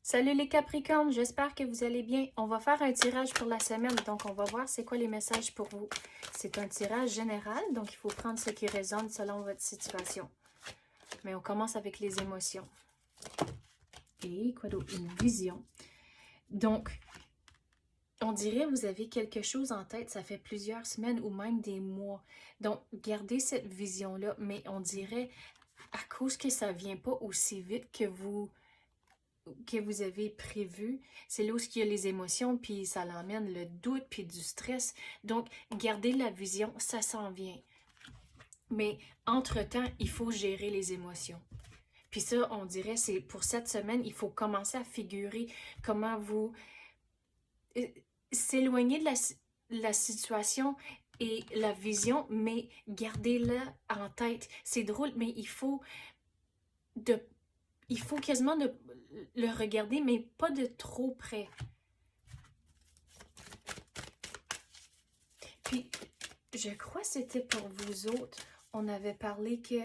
Salut les Capricornes, j'espère que vous allez bien. On va faire un tirage pour la semaine, donc on va voir c'est quoi les messages pour vous. C'est un tirage général, donc il faut prendre ce qui résonne selon votre situation. Mais on commence avec les émotions. Et quoi d'autre? Une vision. Donc, on dirait que vous avez quelque chose en tête, ça fait plusieurs semaines ou même des mois. Donc, gardez cette vision-là, mais on dirait à cause que ça ne vient pas aussi vite que vous avez prévu, c'est là où il y a les émotions, puis ça l'emmène le doute, puis du stress. Donc, gardez la vision, ça s'en vient. Mais entre-temps, il faut gérer les émotions. Puis ça, on dirait, c'est pour cette semaine, il faut commencer à figurer comment vous s'éloigner de la situation et la vision, mais gardez-la en tête. C'est drôle, mais il faut quasiment le regarder, mais pas de trop près. Puis, je crois que c'était pour vous autres. On avait parlé que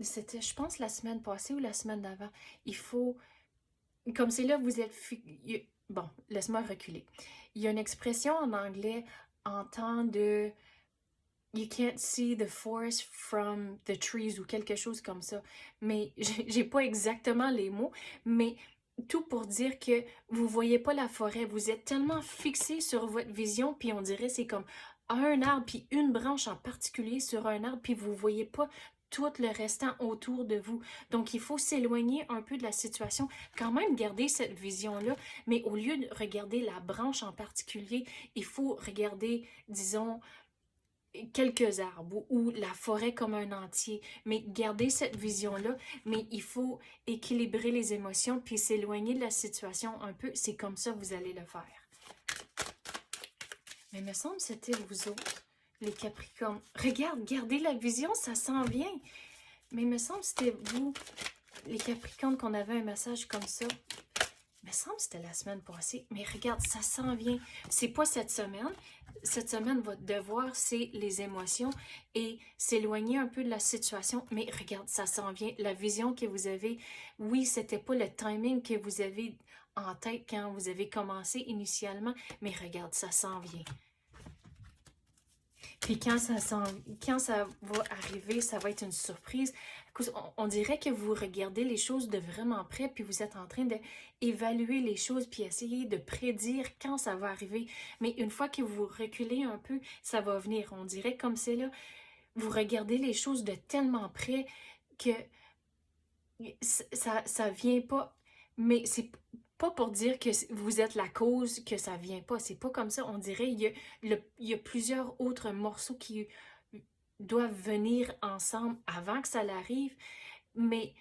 c'était, je pense, la semaine passée ou la semaine d'avant. Il faut, comme c'est là, vous êtes... Bon, laisse-moi reculer. Il y a une expression en anglais en temps de You can't see the forest from the trees ou quelque chose comme ça. Mais j'ai pas exactement les mots, mais tout pour dire que vous voyez pas la forêt. Vous êtes tellement fixé sur votre vision, puis on dirait c'est comme un arbre, puis une branche en particulier sur un arbre, puis vous voyez pas tout le restant autour de vous. Donc, il faut s'éloigner un peu de la situation, quand même garder cette vision-là, mais au lieu de regarder la branche en particulier, il faut regarder, disons, quelques arbres ou la forêt comme un entier, mais garder cette vision-là, mais il faut équilibrer les émotions puis s'éloigner de la situation un peu, c'est comme ça que vous allez le faire. Mais il me semble que c'était vous autres, les Capricornes. Regarde, gardez la vision, ça s'en vient. Mais il me semble que c'était vous, les Capricornes, qu'on avait un message comme ça. Il me semble que c'était la semaine passée. Mais regarde, ça s'en vient. C'est pas cette semaine. Cette semaine, votre devoir, c'est les émotions et s'éloigner un peu de la situation. Mais regarde, ça s'en vient. La vision que vous avez, oui, c'était pas le timing que vous avez en tête quand vous avez commencé initialement. Mais regarde, ça s'en vient. Puis quand ça va arriver, ça va être une surprise. On dirait que vous regardez les choses de vraiment près, puis vous êtes en train d'évaluer les choses, puis essayer de prédire quand ça va arriver. Mais une fois que vous reculez un peu, ça va venir. On dirait comme c'est là, vous regardez les choses de tellement près que ça vient pas. Mais c'est pas pour dire que vous êtes la cause que ça vient pas. C'est pas comme ça. On dirait il y a plusieurs autres morceaux qui doivent venir ensemble avant que ça l'arrive, mais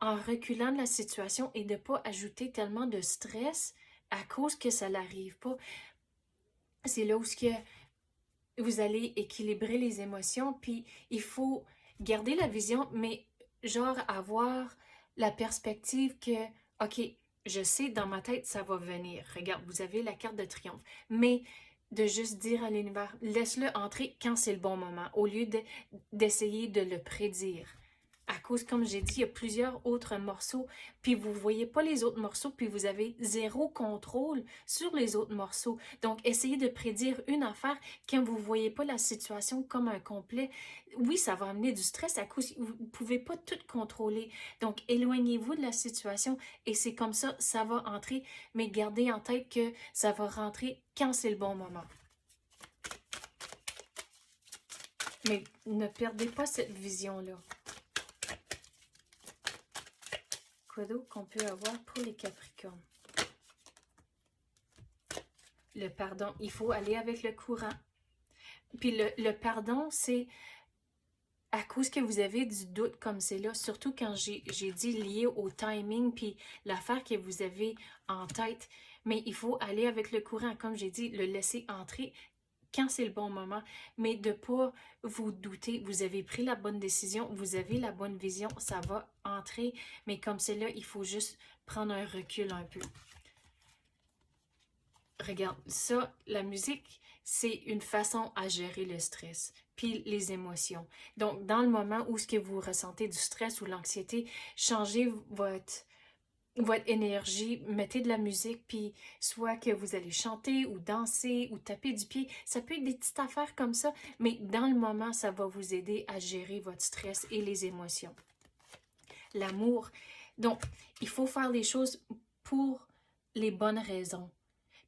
en reculant de la situation et de pas ajouter tellement de stress à cause que ça n'arrive pas. C'est là où vous allez équilibrer les émotions, puis il faut garder la vision, mais genre avoir la perspective que, OK, je sais, dans ma tête, ça va venir. Regarde, vous avez la carte de triomphe. Mais de juste dire à l'univers, laisse-le entrer quand c'est le bon moment, au lieu d'essayer de le prédire. À cause, comme j'ai dit, il y a plusieurs autres morceaux, puis vous ne voyez pas les autres morceaux, puis vous avez zéro contrôle sur les autres morceaux. Donc, essayez de prédire une affaire quand vous ne voyez pas la situation comme un complet. Oui, ça va amener du stress à cause vous ne pouvez pas tout contrôler. Donc, éloignez-vous de la situation et c'est comme ça, ça va entrer, mais gardez en tête que ça va rentrer quand c'est le bon moment. Mais ne perdez pas cette vision-là. Quoi d'autre qu'on peut avoir pour les Capricornes? Le pardon, il faut aller avec le courant. Puis le pardon, c'est à cause que vous avez du doute comme c'est là, surtout quand j'ai dit lié au timing puis l'affaire que vous avez en tête. Mais il faut aller avec le courant, comme j'ai dit, le laisser entrer quand c'est le bon moment, mais de ne pas vous douter. Vous avez pris la bonne décision, vous avez la bonne vision, ça va entrer, mais comme c'est là, il faut juste prendre un recul un peu. Regarde, ça, la musique, c'est une façon à gérer le stress, puis les émotions. Donc, dans le moment où ce que vous ressentez du stress ou l'anxiété, changez votre énergie, mettez de la musique, puis soit que vous allez chanter ou danser ou taper du pied, ça peut être des petites affaires comme ça, mais dans le moment, ça va vous aider à gérer votre stress et les émotions. L'amour. Donc, il faut faire les choses pour les bonnes raisons.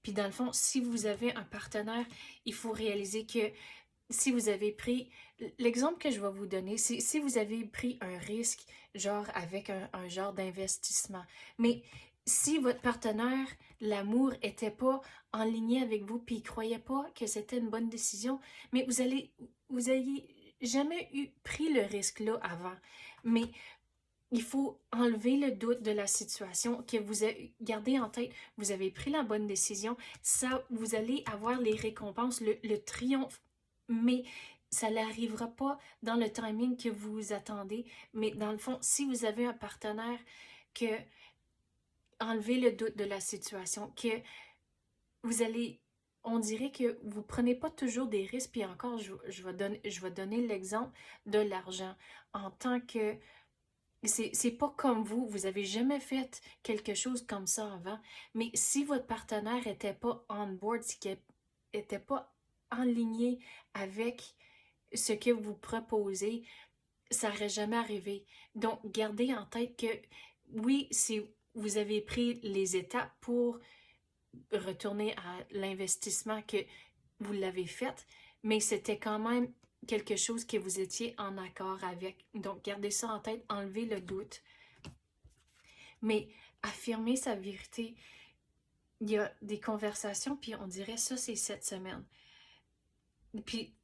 Puis dans le fond, si vous avez un partenaire, il faut réaliser que si vous avez pris, l'exemple que je vais vous donner, c'est si vous avez pris un risque, genre avec un genre d'investissement, mais si votre partenaire, l'amour, était pas en ligne avec vous, puis il croyait pas que c'était une bonne décision, mais vous ayez jamais pris le risque-là avant. Mais il faut enlever le doute de la situation, que vous avez, gardez en tête, vous avez pris la bonne décision, ça, vous allez avoir les récompenses, le triomphe, mais ça n'arrivera pas dans le timing que vous attendez. Mais dans le fond, si vous avez un partenaire, que enlevez le doute de la situation, que vous allez, on dirait que vous prenez pas toujours des risques, puis encore, je vais donner l'exemple de l'argent en tant que c'est pas comme vous avez jamais fait quelque chose comme ça avant, mais si votre partenaire était pas on board, si qu'il était pas aligné avec ce que vous proposez, ça n'aurait jamais arrivé. Donc, gardez en tête que oui, si vous avez pris les étapes pour retourner à l'investissement que vous l'avez fait, mais c'était quand même quelque chose que vous étiez en accord avec. Donc, gardez ça en tête, enlevez le doute. Mais affirmer sa vérité, il y a des conversations, puis on dirait ça, c'est cette semaine. Puis,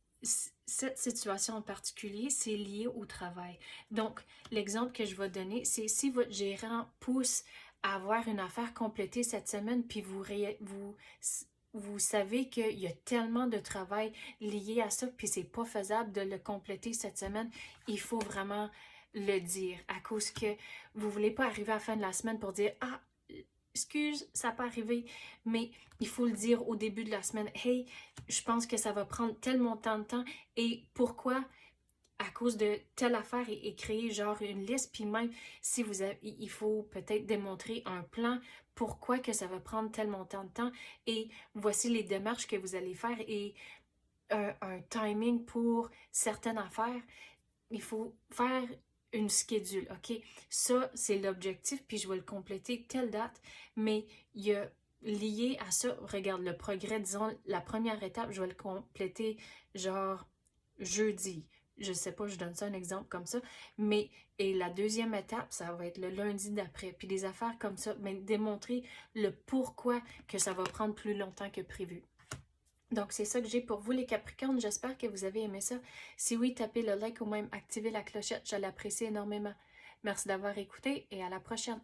cette situation en particulier, c'est lié au travail. Donc, l'exemple que je vais donner, c'est si votre gérant pousse à avoir une affaire complétée cette semaine, puis vous savez qu'il y a tellement de travail lié à ça, puis c'est pas faisable de le compléter cette semaine, il faut vraiment le dire, à cause que vous voulez pas arriver à la fin de la semaine pour dire « Ah, excuse, ça n'a pas arrivé », mais il faut le dire au début de la semaine. « Hey, je pense que ça va prendre tel montant de temps et pourquoi? » À cause de telle affaire et créer genre une liste, puis même si vous avez, il faut peut-être démontrer un plan pourquoi que ça va prendre tel montant de temps et voici les démarches que vous allez faire et un timing pour certaines affaires. Il faut faire une schedule, ok? Ça, c'est l'objectif, puis je vais le compléter telle date, mais il y a lié à ça, regarde le progrès, disons, la première étape, je vais le compléter genre jeudi. Je sais pas, je donne ça un exemple comme ça, mais et la deuxième étape, ça va être le lundi d'après. Puis des affaires comme ça, mais démontrer le pourquoi que ça va prendre plus longtemps que prévu. Donc, c'est ça que j'ai pour vous, les Capricornes. J'espère que vous avez aimé ça. Si oui, tapez le like ou même activez la clochette. Je l'apprécie énormément. Merci d'avoir écouté et à la prochaine.